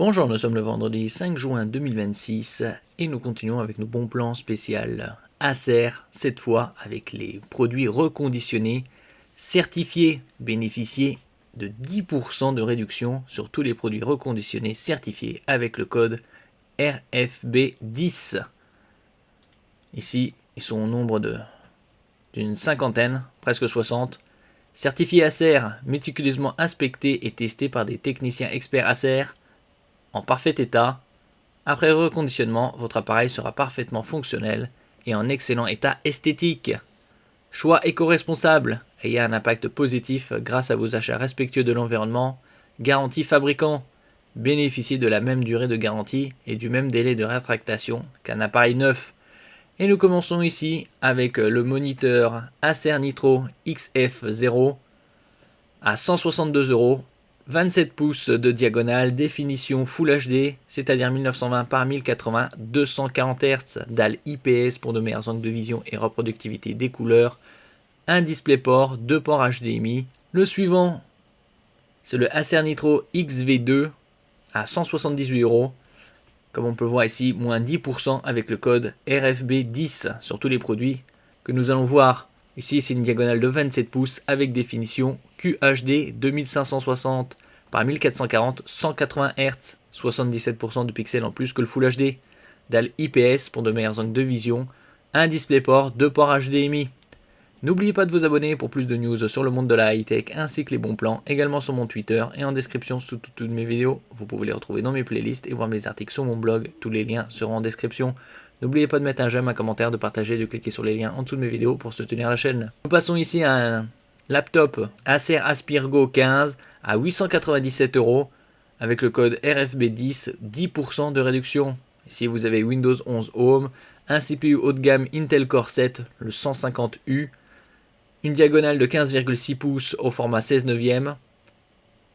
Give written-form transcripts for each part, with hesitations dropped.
Bonjour, nous sommes le vendredi 5 juin 2026 et nous continuons avec nos bons plans spécial Acer, cette fois avec les produits reconditionnés certifiés. Bénéficiez de 10% de réduction sur tous les produits reconditionnés certifiés avec le code RFB10. Ici, ils sont au nombre d'une cinquantaine, presque 60. Certifiés Acer, méticuleusement inspectés et testés par des techniciens experts Acer, en parfait état. Après reconditionnement, votre appareil sera parfaitement fonctionnel et en excellent état esthétique. Choix éco-responsable, ayez un impact positif grâce à vos achats respectueux de l'environnement. Garantie fabricant, bénéficiez de la même durée de garantie et du même délai de rétractation qu'un appareil neuf. Et nous commençons ici avec le moniteur Acer Nitro XF0 à 162 €. 27 pouces de diagonale, définition Full HD, c'est-à-dire 1920 par 1080, 240 Hz, dalle IPS pour de meilleurs angles de vision et reproductivité des couleurs, un DisplayPort, 2 ports HDMI. Le suivant, c'est le Acer Nitro XV2 à 178 €. Comme on peut voir ici, moins 10% avec le code RFB10 sur tous les produits que nous allons voir. Ici, c'est une diagonale de 27 pouces avec définition QHD 2560 par 1440, 180 Hz, 77% de pixels en plus que le Full HD. Dalle IPS pour de meilleurs angles de vision, un DisplayPort, 2 ports HDMI. N'oubliez pas de vous abonner pour plus de news sur le monde de la high-tech ainsi que les bons plans, également sur mon Twitter et en description sous toutes mes vidéos. Vous pouvez les retrouver dans mes playlists et voir mes articles sur mon blog, tous les liens seront en description. N'oubliez pas de mettre un j'aime, un commentaire, de partager, de cliquer sur les liens en dessous de mes vidéos pour soutenir la chaîne. Nous passons ici à un laptop Acer Aspirgo 15 à 897 € avec le code RFB10, 10% de réduction. Ici vous avez Windows 11 Home, un CPU haut de gamme Intel Core 7, le 150U, une diagonale de 15,6 pouces au format 16 neuvième,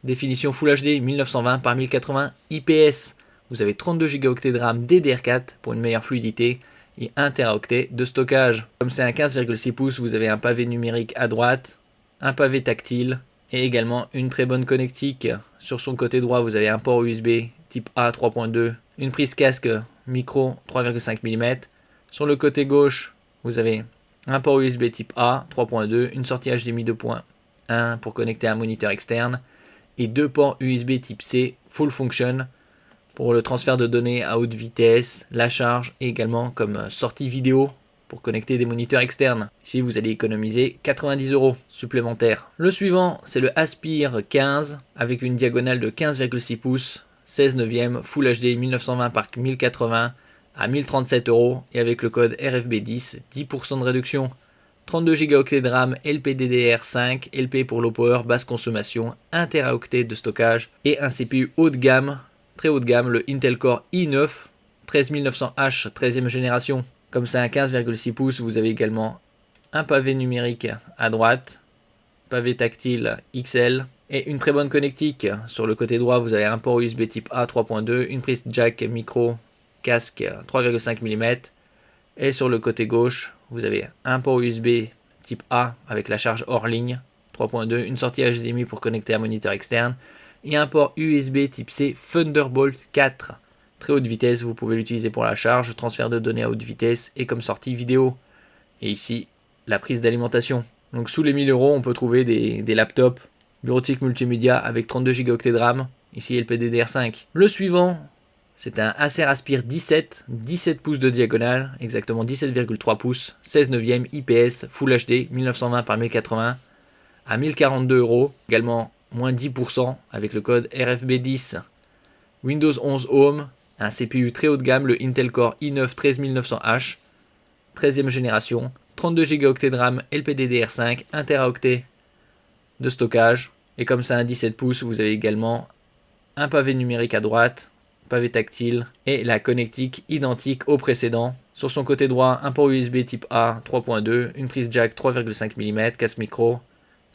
définition Full HD 1920 par 1080 IPS. Vous avez 32 Go de RAM DDR4 pour une meilleure fluidité et 1 Teraoctet de stockage. Comme c'est un 15,6 pouces, vous avez un pavé numérique à droite, un pavé tactile et également une très bonne connectique. Sur son côté droit, vous avez un port USB type A 3.2, une prise casque micro 3,5 mm. Sur le côté gauche, vous avez un port USB type A 3.2, une sortie HDMI 2.1 pour connecter un moniteur externe et 2 ports USB type C full function pour le transfert de données à haute vitesse, la charge et également comme sortie vidéo pour connecter des moniteurs externes. Ici vous allez économiser 90 € supplémentaires. Le suivant c'est le Aspire 15 avec une diagonale de 15,6 pouces, 16 neuvième, Full HD 1920 par 1080 à 1037 € et avec le code RFB10, 10% de réduction. 32 Go de RAM LPDDR5, LP pour low power, basse consommation, 1 Teraoctet de stockage et un CPU haut de gamme, très haut de gamme, le Intel Core i9 13900H 13e génération. Comme c'est un 15,6 pouces, vous avez également un pavé numérique à droite, pavé tactile XL et une très bonne connectique. Sur le côté droit, vous avez un port USB type A 3.2, une prise jack micro casque 3,5 mm et sur le côté gauche vous avez un port USB type A avec la charge hors ligne 3.2, une sortie HDMI pour connecter un moniteur externe et un port USB type C Thunderbolt 4 très haute vitesse. Vous pouvez l'utiliser pour la charge, transfert de données à haute vitesse et comme sortie vidéo. Et ici la prise d'alimentation. Donc sous les 1000 € on peut trouver des laptops bureautiques multimédia avec 32 Go de RAM, ici LPDDR5. Le suivant c'est un Acer Aspire 17, 17 pouces de diagonale, exactement 17,3 pouces, 16 neuvième IPS, Full HD, 1920 par 1080, à 1042 €, également moins 10% avec le code RFB10. Windows 11 Home, un CPU très haut de gamme, le Intel Core i9 13900H, 13e génération, 32 Go de RAM LPDDR5, 1 Teraoctet de stockage, et comme c'est un 17 pouces, vous avez également un pavé numérique à droite, pavé tactile et la connectique identique au précédent. Sur son côté droit, un port USB type A 3.2, une prise jack 3,5 mm, casque micro.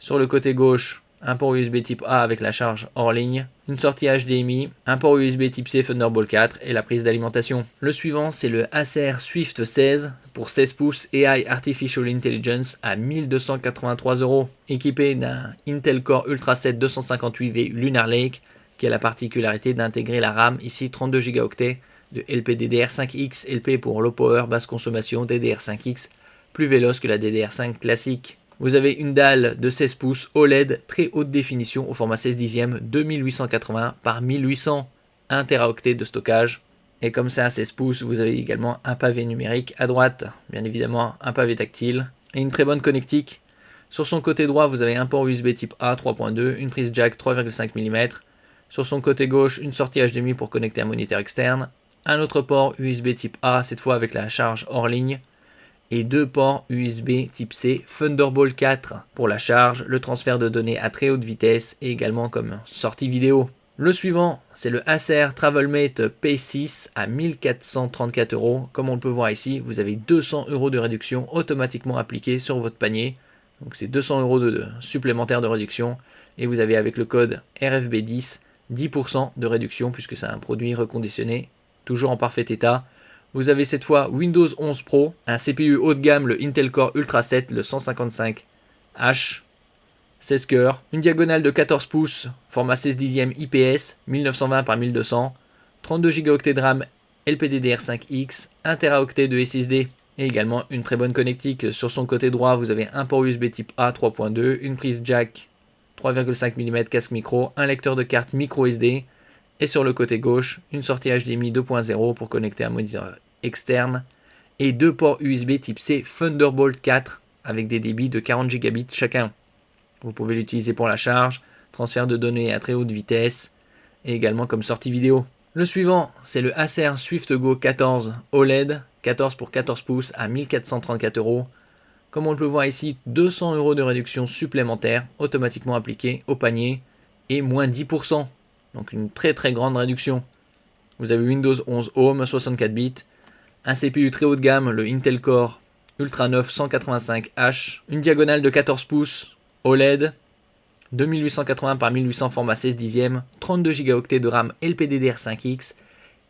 Sur le côté gauche, un port USB type A avec la charge hors ligne, une sortie HDMI, un port USB type C Thunderbolt 4 et la prise d'alimentation. Le suivant, c'est le Acer Swift 16 pour 16 pouces AI Artificial Intelligence à 1283 €, équipé d'un Intel Core Ultra 7 258V Lunar Lake, qui a la particularité d'intégrer la RAM, ici 32 Go de LPDDR5X, LP pour low power, basse consommation, DDR5X, plus véloce que la DDR5 classique. Vous avez une dalle de 16 pouces OLED très haute définition au format 16 dixièmes 2880 par 1800, 1 Teraoctet de stockage. Et comme c'est un 16 pouces, vous avez également un pavé numérique à droite, bien évidemment un pavé tactile et une très bonne connectique. Sur son côté droit, vous avez un port USB type A 3.2, une prise jack 3,5 mm. Sur son côté gauche, une sortie HDMI pour connecter un moniteur externe, un autre port USB type A, cette fois avec la charge hors ligne, et deux ports USB type C Thunderbolt 4 pour la charge, le transfert de données à très haute vitesse et également comme sortie vidéo. Le suivant, c'est le Acer TravelMate P6 à 1434 €. Comme on le peut voir ici, vous avez 200 € de réduction automatiquement appliquée sur votre panier. Donc c'est 200 € supplémentaires de réduction. Et vous avez avec le code RFB10, 10% de réduction puisque c'est un produit reconditionné, toujours en parfait état. Vous avez cette fois Windows 11 Pro, un CPU haut de gamme, le Intel Core Ultra 7, le 155H, 16 cœurs, une diagonale de 14 pouces, format 16 dixièmes IPS, 1920 par 1200, 32 Go de RAM LPDDR5X, 1 Teraoctet de SSD et également une très bonne connectique. Sur son côté droit, vous avez un port USB type A 3.2, une prise jack 3,5 mm casque micro, un lecteur de carte micro SD et sur le côté gauche, une sortie HDMI 2.0 pour connecter un moniteur externe et deux ports USB type C Thunderbolt 4 avec des débits de 40 gigabits chacun. Vous pouvez l'utiliser pour la charge, transfert de données à très haute vitesse et également comme sortie vidéo. Le suivant, c'est le Acer SwiftGo 14 OLED, 14 pour 14 pouces à 1434 €. Comme on le peut voir ici, 200 € de réduction supplémentaire automatiquement appliquée au panier et moins 10%. Donc une très grande réduction. Vous avez Windows 11 Home 64 bits, un CPU très haut de gamme, le Intel Core Ultra 9 185H, une diagonale de 14 pouces OLED, 2880 par 1800 format 16 dixièmes, 32 Go de RAM LPDDR5X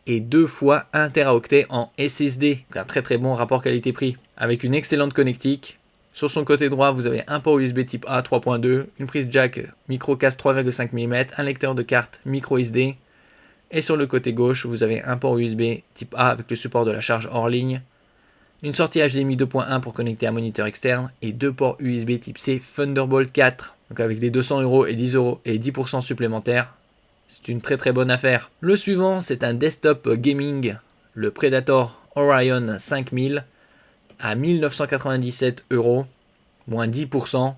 et 2 fois 1 Teraoctet en SSD. Donc un très bon rapport qualité-prix avec une excellente connectique. Sur son côté droit, vous avez un port USB type A 3.2, une prise jack micro casse 3,5 mm, un lecteur de carte micro SD. Et sur le côté gauche, vous avez un port USB type A avec le support de la charge hors ligne, une sortie HDMI 2.1 pour connecter un moniteur externe et deux ports USB type C Thunderbolt 4. Donc avec les 200 € et 10 € et 10% supplémentaires, c'est une très bonne affaire. Le suivant, c'est un desktop gaming, le Predator Orion 5000 à 1997 €, moins 10%.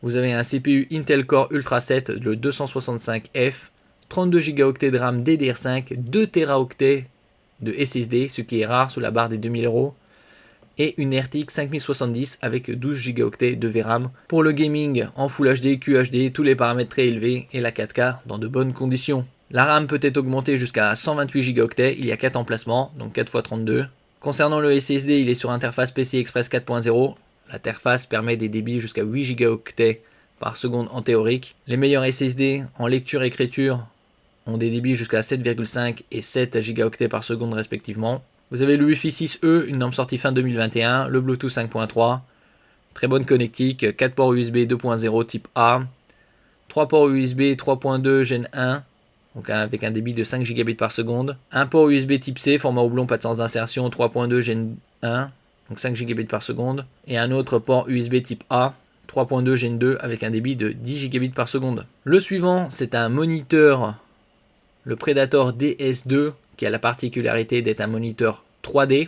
Vous avez un CPU Intel Core Ultra 7, le 265F, 32 Go de RAM DDR5, 2 Teraoctets de SSD, ce qui est rare sous la barre des 2000 €, et une RTX 5070 avec 12 Go de VRAM pour le gaming en Full HD, QHD, tous les paramètres très élevés et la 4K dans de bonnes conditions. La RAM peut être augmentée jusqu'à 128 Go, il y a 4 emplacements, donc 4 x 32. Concernant le SSD, il est sur interface PCI Express 4.0. L'interface permet des débits jusqu'à 8 Go par seconde en théorique. Les meilleurs SSD en lecture-écriture ont des débits jusqu'à 7,5 et 7 Go par seconde respectivement. Vous avez le Wi-Fi 6E, une norme sortie fin 2021, le Bluetooth 5.3, très bonne connectique, 4 ports USB 2.0 type A, 3 ports USB 3.2 Gen 1, donc avec un débit de 5 Gb par seconde, un port USB type C, format houblon, pas de sens d'insertion, 3.2 Gen 1, donc 5 Gb par seconde, et un autre port USB type A, 3.2 Gen 2 avec un débit de 10 Gb par seconde. Le suivant, c'est un moniteur, le Predator DS2, qui a la particularité d'être un moniteur 3D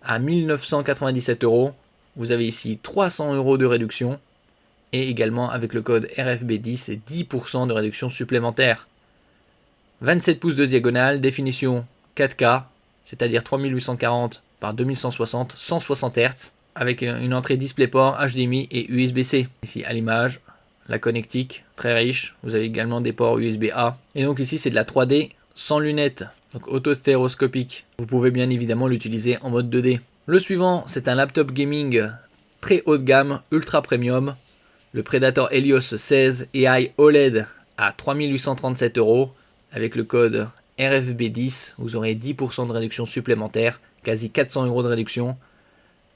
à 1997 €. Vous avez ici 300 € de réduction et également avec le code RFB10, 10% de réduction supplémentaire. 27 pouces de diagonale, définition 4K, c'est-à-dire 3840 par 2160, 160 Hz, avec une entrée DisplayPort, HDMI et USB-C. Ici à l'image, la connectique, très riche. Vous avez également des ports USB-A. Et donc ici, c'est de la 3D sans lunettes, donc auto-stéréoscopique. Vous pouvez bien évidemment l'utiliser en mode 2D. Le suivant, c'est un laptop gaming très haut de gamme, ultra premium, le Predator Helios 16 AI OLED à 3837 €. Avec le code RFB10, vous aurez 10% de réduction supplémentaire, quasi 400 € de réduction.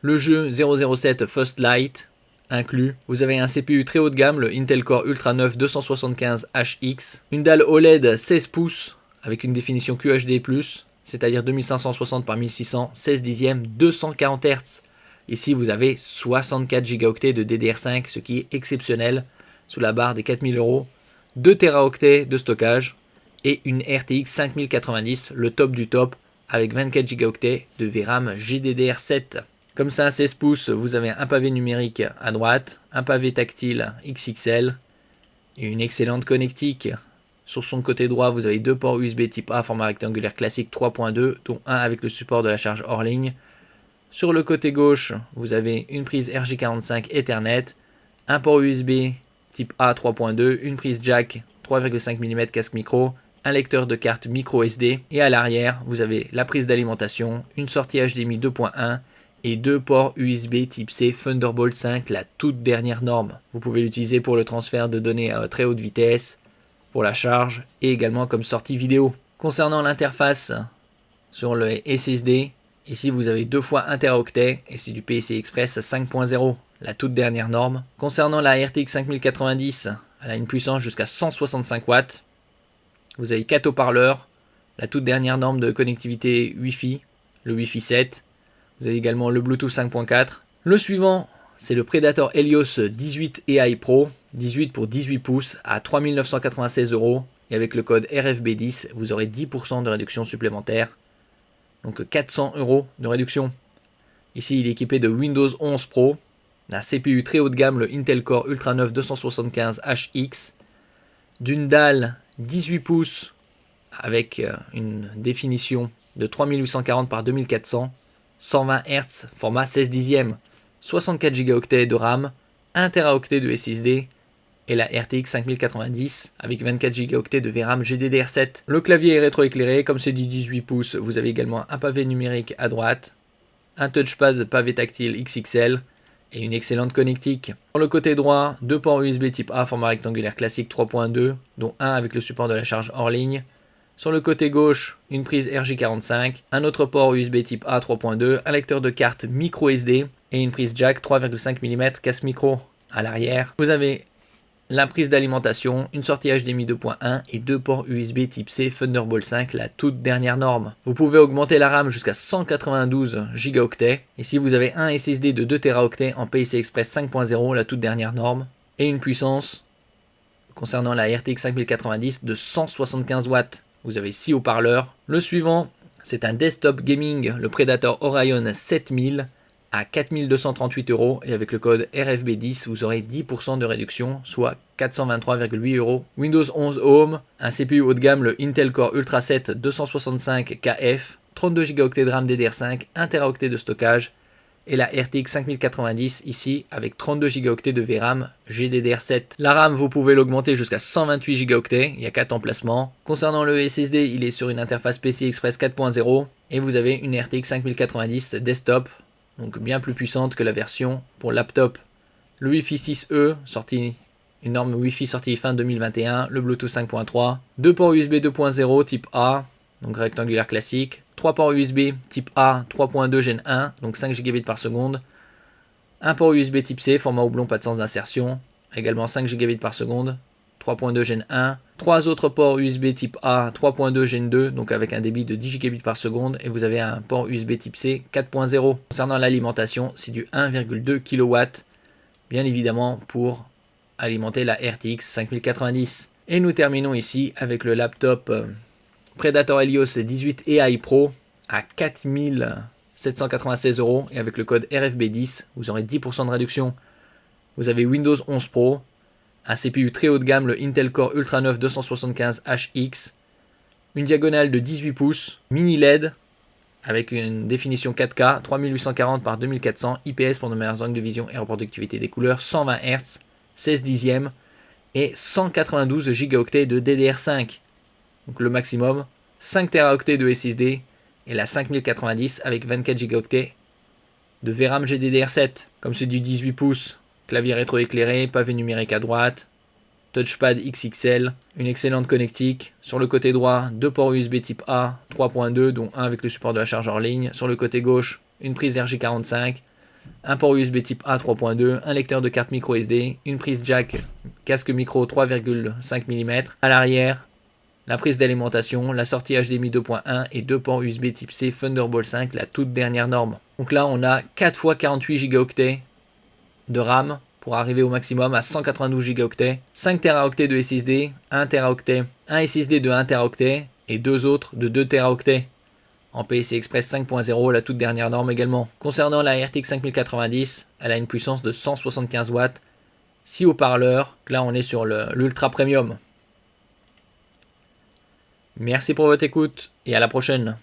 Le jeu 007 First Light inclus. Vous avez un CPU très haut de gamme, le Intel Core Ultra 9 275HX. Une dalle OLED 16 pouces avec une définition QHD+, c'est-à-dire 2560 par 1600, 16 dixièmes, 240 Hz. Ici, vous avez 64 Go de DDR5, ce qui est exceptionnel, sous la barre des 4000 €, 2 Teraoctets de stockage et une RTX 5090, le top du top, avec 24 Go de VRAM GDDR7. Comme ça, 16 pouces, vous avez un pavé numérique à droite, un pavé tactile XXL et une excellente connectique. Sur son côté droit, vous avez deux ports USB type A format rectangulaire classique 3.2, dont un avec le support de la charge hors ligne. Sur le côté gauche, vous avez une prise RJ45 Ethernet, un port USB type A 3.2, une prise jack 3,5 mm casque micro, un lecteur de carte micro SD, et à l'arrière, vous avez la prise d'alimentation, une sortie HDMI 2.1 et deux ports USB type C Thunderbolt 5, la toute dernière norme. Vous pouvez l'utiliser pour le transfert de données à très haute vitesse, pour la charge et également comme sortie vidéo. Concernant l'interface sur le SSD, ici vous avez 2 fois 1 Teraoctet et c'est du PCI Express 5.0, la toute dernière norme. Concernant la RTX 5090, elle a une puissance jusqu'à 165 watts. Vous avez 4 haut-parleurs, la toute dernière norme de connectivité Wi-Fi, le Wi-Fi 7. Vous avez également le Bluetooth 5.4. Le suivant, c'est le Predator Helios 18 AI Pro, 18 pour 18 pouces à 3996 € et avec le code RFB10, vous aurez 10% de réduction supplémentaire. Donc 400 € de réduction. Ici, il est équipé de Windows 11 Pro, d'un CPU très haut de gamme, le Intel Core Ultra 9 275HX, d'une dalle 18 pouces avec une définition de 3840 par 2400, 120 Hz, format 16 dixièmes, 64 Go de RAM, 1 Teraoctet de SSD et la RTX 5090 avec 24 Go de VRAM GDDR7. Le clavier est rétroéclairé, comme c'est du 18 pouces, vous avez également un pavé numérique à droite, un touchpad pavé tactile XXL et une excellente connectique. Sur le côté droit, deux ports USB type A format rectangulaire classique 3.2, dont un avec le support de la charge hors ligne. Sur le côté gauche, une prise RJ45, un autre port USB type A 3.2, un lecteur de carte micro SD et une prise jack 3,5 mm casque micro. À l'arrière, vous avez la prise d'alimentation, une sortie HDMI 2.1 et deux ports USB type C Thunderbolt 5, la toute dernière norme. Vous pouvez augmenter la RAM jusqu'à 192 Go. Ici, vous avez un SSD de 2 Teraoctets en PCI Express 5.0, la toute dernière norme, et une puissance, concernant la RTX 5090, de 175 watts. Vous avez 6 haut-parleurs. Le suivant, c'est un desktop gaming, le Predator Orion 7000 à 4238 € et avec le code RFB10, vous aurez 10% de réduction, soit 423,8 €. Windows 11 Home, un CPU haut de gamme, le Intel Core Ultra 7 265KF, 32 Go de RAM DDR5, 1 Teraoctet de stockage et la RTX 5090 ici avec 32 Go de VRAM GDDR7. La RAM, vous pouvez l'augmenter jusqu'à 128 Go, il y a 4 emplacements. Concernant le SSD, il est sur une interface PCI Express 4.0 et vous avez une RTX 5090 desktop, donc bien plus puissante que la version pour laptop. Le Wi-Fi 6E, une norme Wi-Fi sortie fin 2021, le Bluetooth 5.3, deux ports USB 2.0 type A, donc rectangulaire classique, 3 ports USB type A 3.2 Gen 1, donc 5 Gb par seconde, un port USB type C, format houblon, pas de sens d'insertion, également 5 Gb par seconde, 3.2 Gen 1, 3 autres ports USB type A 3.2 Gen 2, donc avec un débit de 10 Gb par seconde, et vous avez un port USB type C 4.0. Concernant l'alimentation, c'est du 1,2 kW, bien évidemment pour alimenter la RTX 5090. Et nous terminons ici avec le laptop Predator Helios 18 AI Pro à 4796 € et avec le code RFB10, vous aurez 10% de réduction. Vous avez Windows 11 Pro, un CPU très haut de gamme, le Intel Core Ultra 9 275HX, une diagonale de 18 pouces, mini LED, avec une définition 4K, 3840 par 2400, IPS pour de meilleurs angles de vision et reproductivité des couleurs, 120 Hz, 16 dixièmes et 192 Go de DDR5. Donc le maximum, 5 Teraoctets de SSD et la 5090 avec 24 Go de VRAM GDDR7. Comme c'est du 18 pouces, clavier rétroéclairé, pavé numérique à droite, touchpad XXL, une excellente connectique. Sur le côté droit, deux ports USB type A 3.2, dont un avec le support de la charge hors ligne. Sur le côté gauche, une prise RJ45, un port USB type A 3.2, un lecteur de carte micro SD, une prise jack casque micro 3,5 mm, à l'arrière, la prise d'alimentation, la sortie HDMI 2.1 et deux ports USB type C Thunderbolt 5, la toute dernière norme. Donc là, on a 4 x 48 Go de RAM pour arriver au maximum à 192 Go, 5 Teraoctets de SSD, 1 Teraoctet, un SSD de 1 Teraoctet et deux autres de 2 Teraoctets. En PCI Express 5.0, la toute dernière norme également. Concernant la RTX 5090, elle a une puissance de 175 watts, 6 haut-parleurs, là on est sur l'Ultra Premium. Merci pour votre écoute et à la prochaine.